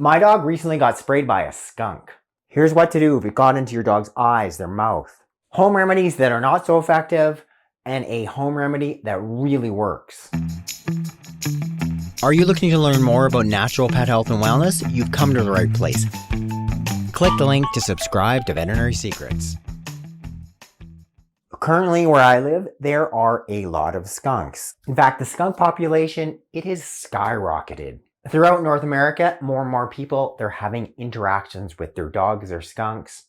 My dog recently got sprayed by a skunk. Here's what to do if it got into your dog's eyes, their mouth. Home remedies that are not so effective, and a home remedy that really works. Are you looking to learn more about natural pet health and wellness? You've come to the right place. Click the link to subscribe to Veterinary Secrets. Currently, where I live, there are a lot of skunks. In fact, the skunk population, it has skyrocketed. Throughout North America, more and more people, they're having interactions with their dogs or skunks.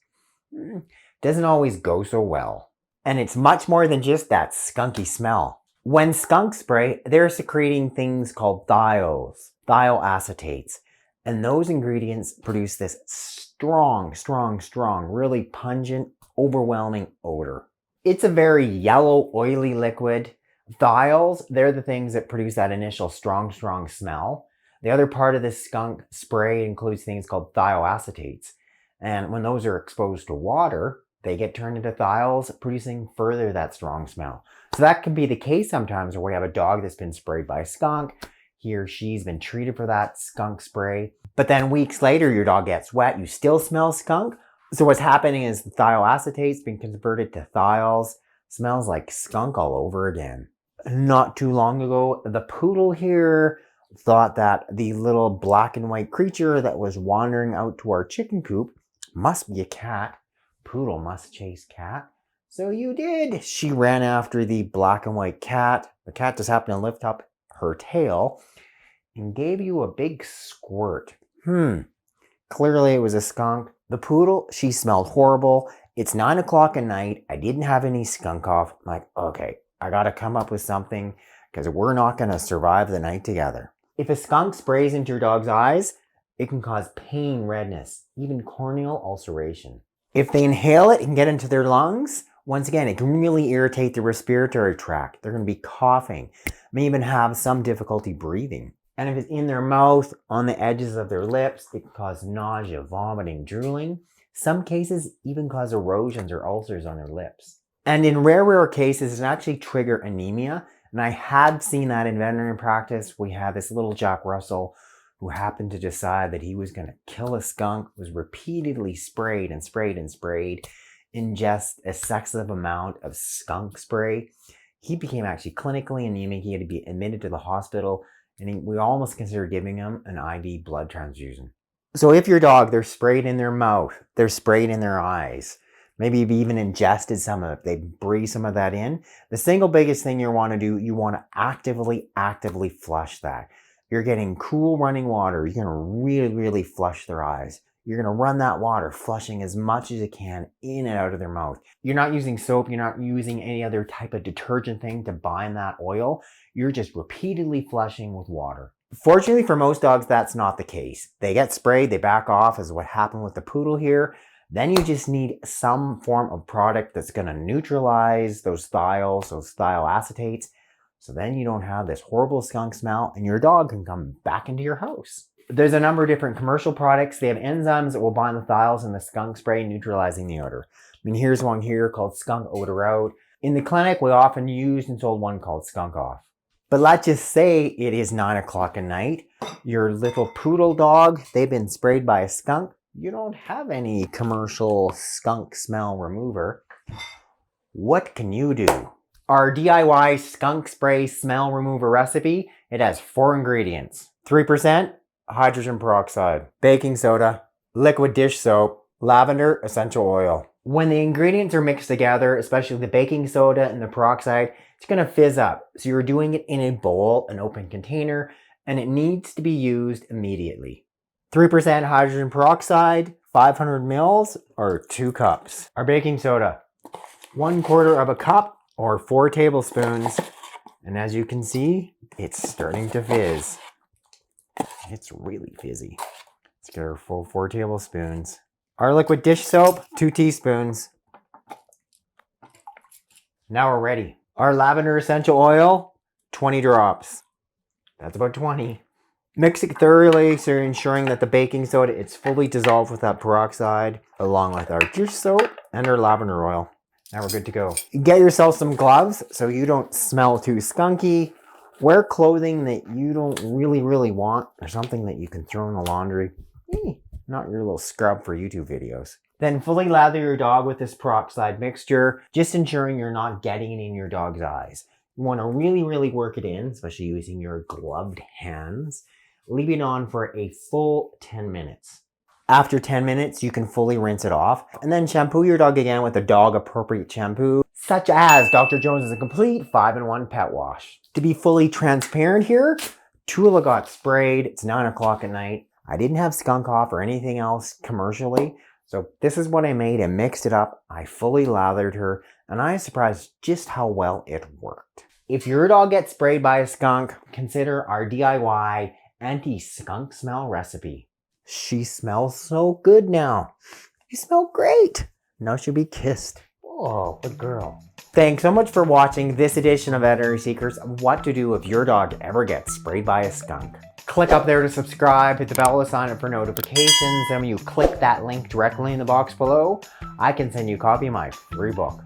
Doesn't always go so well. And it's much more than just that skunky smell. When skunks spray, they're secreting things called thiols, thioacetates. And those ingredients produce this strong, really pungent, overwhelming odor. It's a very yellow, oily liquid. Thiols, they're the things that produce that initial strong smell. The other part of this skunk spray includes things called thioacetates. And when those are exposed to water, they get turned into thiols, producing further that strong smell. So that can be the case sometimes where we have a dog that's been sprayed by a skunk. He or she's been treated for that skunk spray. But then weeks later, your dog gets wet. You still smell skunk. So what's happening is the thioacetate's been converted to thiols. Smells like skunk all over again. Not too long ago, the poodle here thought that the little black and white creature that was wandering out to our chicken coop must be a cat. Poodle must chase cat. So you did. She ran after the black and white cat. The cat just happened to lift up her tail and gave you a big squirt. Clearly it was a skunk. The poodle, she smelled horrible. It's 9 o'clock at night. I didn't have any skunk off. I'm like, okay, I gotta come up with something because we're not gonna survive the night together. If a skunk sprays into your dog's eyes, it can cause pain, redness, even corneal ulceration. If they inhale it and get into their lungs, once again, it can really irritate the respiratory tract. They're going to be coughing, may even have some difficulty breathing. And if it's in their mouth, on the edges of their lips, it can cause nausea, vomiting, drooling. Some cases even cause erosions or ulcers on their lips. And in rare cases, it can actually trigger anemia. And I had seen that in veterinary practice. We had this little Jack Russell who happened to decide that he was going to kill a skunk, was repeatedly sprayed, ingest excessive amount of skunk spray. He became actually clinically anemic. He had to be admitted to the hospital, and we almost considered giving him an IV blood transfusion. So if your dog, they're sprayed in their mouth, they're sprayed in their eyes, maybe you've even ingested some of it, they breathe some of that in, the single biggest thing you want to do, you want to actively flush that. You're getting cool running water. You're going to really flush their eyes. You're going to run that water, flushing as much as you can in and out of their mouth. You're not using soap. You're not using any other type of detergent thing to bind that oil. You're just repeatedly flushing with water. Fortunately for most dogs, that's not the case. They get sprayed, they back off, as what happened with the poodle here. Then you just need some form of product that's going to neutralize those thiols, those thioacetates. So then you don't have this horrible skunk smell and your dog can come back into your house. There's a number of different commercial products. They have enzymes that will bind the thiols in the skunk spray, neutralizing the odor. I mean, here's one here called Skunk Odor Out. In the clinic, we often used and sold one called Skunk Off. But let's just say it is 9 o'clock at night. Your little poodle dog, they've been sprayed by a skunk. You don't have any commercial skunk smell remover. What can you do? Our DIY skunk spray smell remover recipe, it has 4 ingredients. 3% hydrogen peroxide, baking soda, liquid dish soap, lavender essential oil. When the ingredients are mixed together, especially the baking soda and the peroxide, it's going to fizz up. So you're doing it in a bowl, an open container, and it needs to be used immediately. 3% hydrogen peroxide, 500 mils or 2 cups. Our baking soda, 1/4 of a cup or 4 tablespoons. And as you can see, it's starting to fizz. It's really fizzy. Let's get our full 4 tablespoons. Our liquid dish soap, 2 teaspoons. Now we're ready. Our lavender essential oil, 20 drops. That's about 20. Mix it thoroughly so you're ensuring that the baking soda is fully dissolved with that peroxide, along with our dish soap and our lavender oil. Now we're good to go. Get yourself some gloves so you don't smell too skunky. Wear clothing that you don't really want, or something that you can throw in the laundry. not your little scrub for YouTube videos. Then fully lather your dog with this peroxide mixture, just ensuring you're not getting it in your dog's eyes. You want to really work it in, especially using your gloved hands. Leave it on for a full 10 minutes. After 10 minutes, you can fully rinse it off, and then shampoo your dog again with a dog-appropriate shampoo, such as Dr. Jones' Complete 5-in-1 Pet Wash. To be fully transparent here, Tula got sprayed. It's 9 o'clock at night. I didn't have skunk off or anything else commercially, so this is what I made. I mixed it up, I fully lathered her, and I was surprised just how well it worked. If your dog gets sprayed by a skunk, consider our DIY anti-skunk smell recipe. She smells so good now. You smell great. Now she'll be kissed. Oh, good girl. Thanks so much for watching this edition of Veterinary Secrets of what to do if your dog ever gets sprayed by a skunk. Click up there to subscribe, hit the bell to sign up for notifications, and when you click that link directly in the box below, I can send you a copy of my free book.